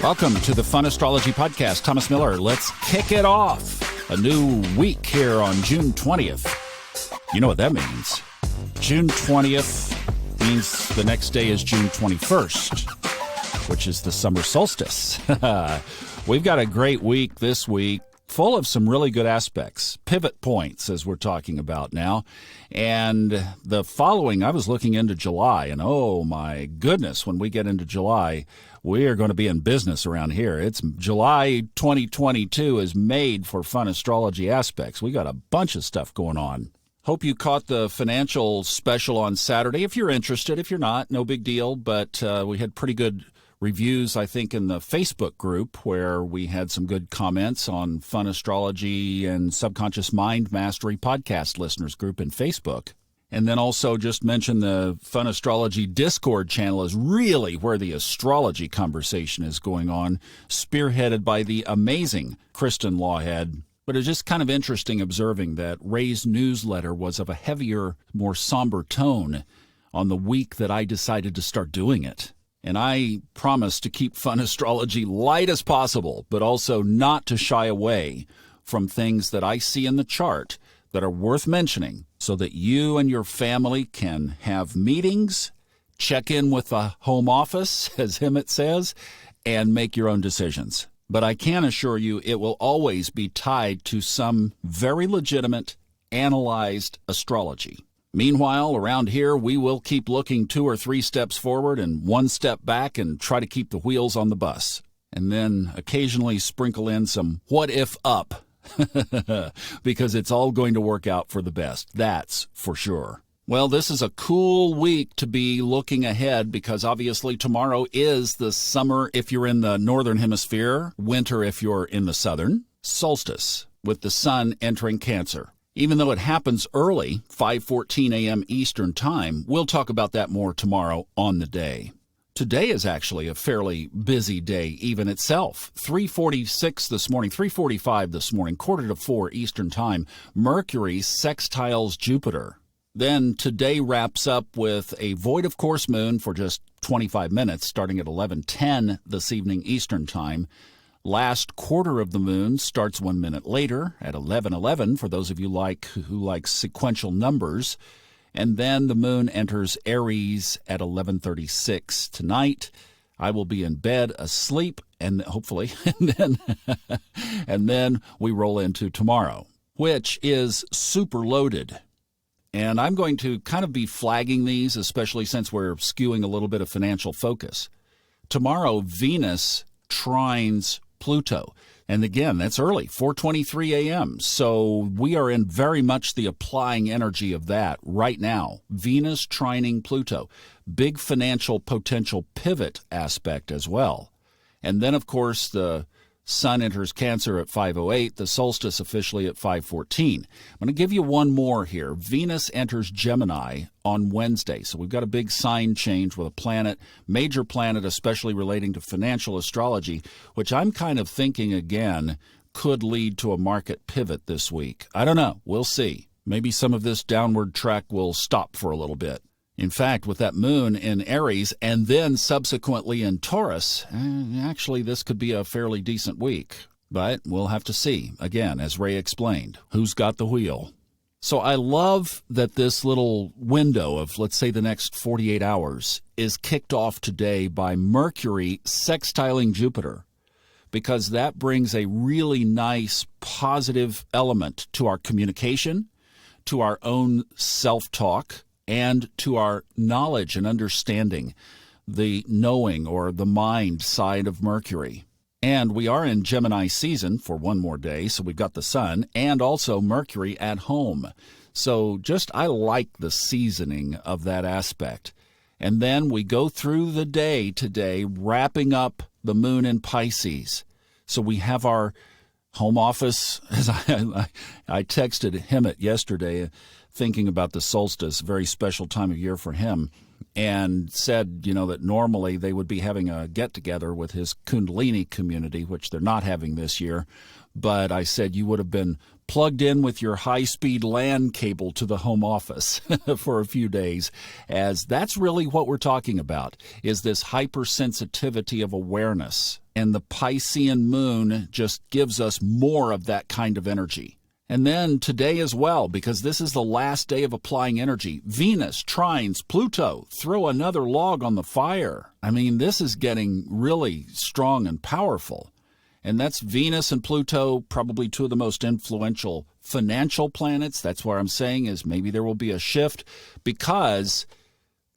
Welcome to the Fun Astrology Podcast. Thomas Miller, let's kick it off. A new week here on June 20th. You know what that means. June 20th means the next day is June 21st, which is the summer solstice. We've got a great week this week, full of some really good aspects, pivot points as we're talking about now. And the following, I was looking into July, and oh my goodness, when we get into July, we are going to be in business around here. It's July 2022 is made for fun astrology aspects. We got a bunch of stuff going on. Hope you caught the financial special on Saturday. If you're interested, if you're not, no big deal. But we had pretty good reviews, I think, in the Facebook group where we had some good comments on Fun Astrology and Subconscious Mind Mastery podcast listeners group in Facebook. And then also just mention the Fun Astrology Discord channel is really where the astrology conversation is going on, spearheaded by the amazing Kristen Lawhead. But it's just kind of interesting observing that Ray's newsletter was of a heavier, more somber tone on the week that I decided to start doing it. And I promise to keep fun astrology light as possible, but also not to shy away from things that I see in the chart that are worth mentioning so that you and your family can have meetings, check in with the home office, as Emmett says, and make your own decisions. But I can assure you it will always be tied to some very legitimate, analyzed astrology. Meanwhile, around here, we will keep looking 2 or 3 steps forward and 1 step back and try to keep the wheels on the bus. And then occasionally sprinkle in some what if up, because it's all going to work out for the best. That's for sure. Well, this is a cool week to be looking ahead because obviously tomorrow is the summer if you're in the northern hemisphere, winter if you're in the southern, solstice with the sun entering Cancer. Even though it happens early, 5:14 a.m. Eastern Time, we'll talk about that more tomorrow on the day. Today is actually a fairly busy day even itself. 3:46 this morning, 3:45 this morning, 3:45 Eastern Time, Mercury sextiles Jupiter. Then today wraps up with a void of course moon for just 25 minutes, starting at 11:10 this evening Eastern Time. Last quarter of the moon starts 1 minute later at 11:11 for those of you who like sequential numbers. And then the moon enters Aries at 11:36 tonight. I will be in bed asleep and hopefully and then we roll into tomorrow, which is super loaded. And I'm going to kind of be flagging these, especially since we're skewing a little bit of financial focus. Tomorrow, Venus trines Pluto. And again, that's early, 4:23 a.m. So we are in very much the applying energy of that right now. Venus trining Pluto. Big financial potential pivot aspect as well. And then, of course, the sun enters Cancer at 5:08, the solstice officially at 5:14. I'm going to give you one more here. Venus enters Gemini on Wednesday. So we've got a big sign change with a planet, major planet, especially relating to financial astrology, which I'm kind of thinking, again, could lead to a market pivot this week. I don't know. We'll see. Maybe some of this downward track will stop for a little bit. In fact, with that moon in Aries and then subsequently in Taurus, actually this could be a fairly decent week. But we'll have to see, again, as Ray explained, who's got the wheel. So I love that this little window of, let's say, the next 48 hours is kicked off today by Mercury sextiling Jupiter, because that brings a really nice positive element to our communication, to our own self-talk, and to our knowledge and understanding, the knowing or the mind side of Mercury. And we are in Gemini season for one more day, so we've got the sun and also Mercury at home. So I like the seasoning of that aspect. And then we go through the day today, wrapping up the moon in Pisces. So we have our home office, as I texted Emmett yesterday, thinking about the solstice, very special time of year for him, and said, that normally they would be having a get-together with his Kundalini community, which they're not having this year. But I said you would have been plugged in with your high-speed LAN cable to the home office for a few days, as that's really what we're talking about, is this hypersensitivity of awareness And the Piscean moon just gives us more of that kind of energy. And then today as well, because this is the last day of applying energy, Venus trines Pluto. Throw another log on the fire. I mean, this is getting really strong and powerful. And that's Venus and Pluto, probably two of the most influential financial planets. That's what I'm saying is maybe there will be a shift, because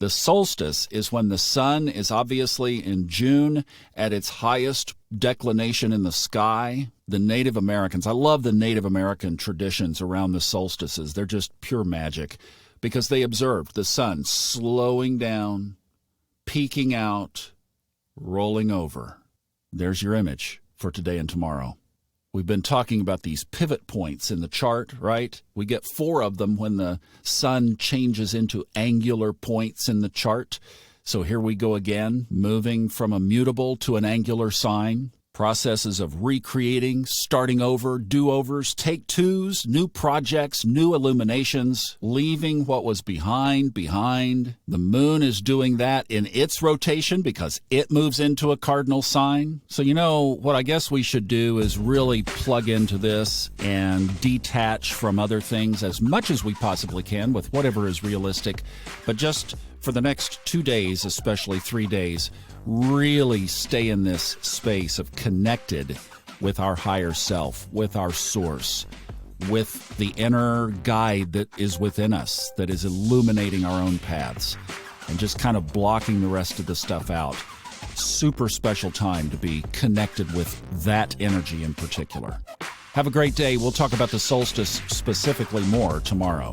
the solstice is when the sun is obviously in June at its highest declination in the sky. The Native Americans, I love the Native American traditions around the solstices. They're just pure magic, because they observed the sun slowing down, peaking out, rolling over. There's your image for today and tomorrow. We've been talking about these pivot points in the chart, right? We get 4 of them when the sun changes into angular points in the chart. So here we go again, moving from a mutable to an angular sign. Processes of recreating, starting over, do-overs, take-twos, new projects, new illuminations, leaving what was behind. The moon is doing that in its rotation because it moves into a cardinal sign. So, what I guess we should do is really plug into this and detach from other things as much as we possibly can with whatever is realistic. But just for the next 2 days, especially 3 days, really stay in this space of connected with our higher self, with our source, with the inner guide that is within us, that is illuminating our own paths, and just kind of blocking the rest of the stuff out. Super special time to be connected with that energy in particular. Have a great day. We'll talk about the solstice specifically more tomorrow.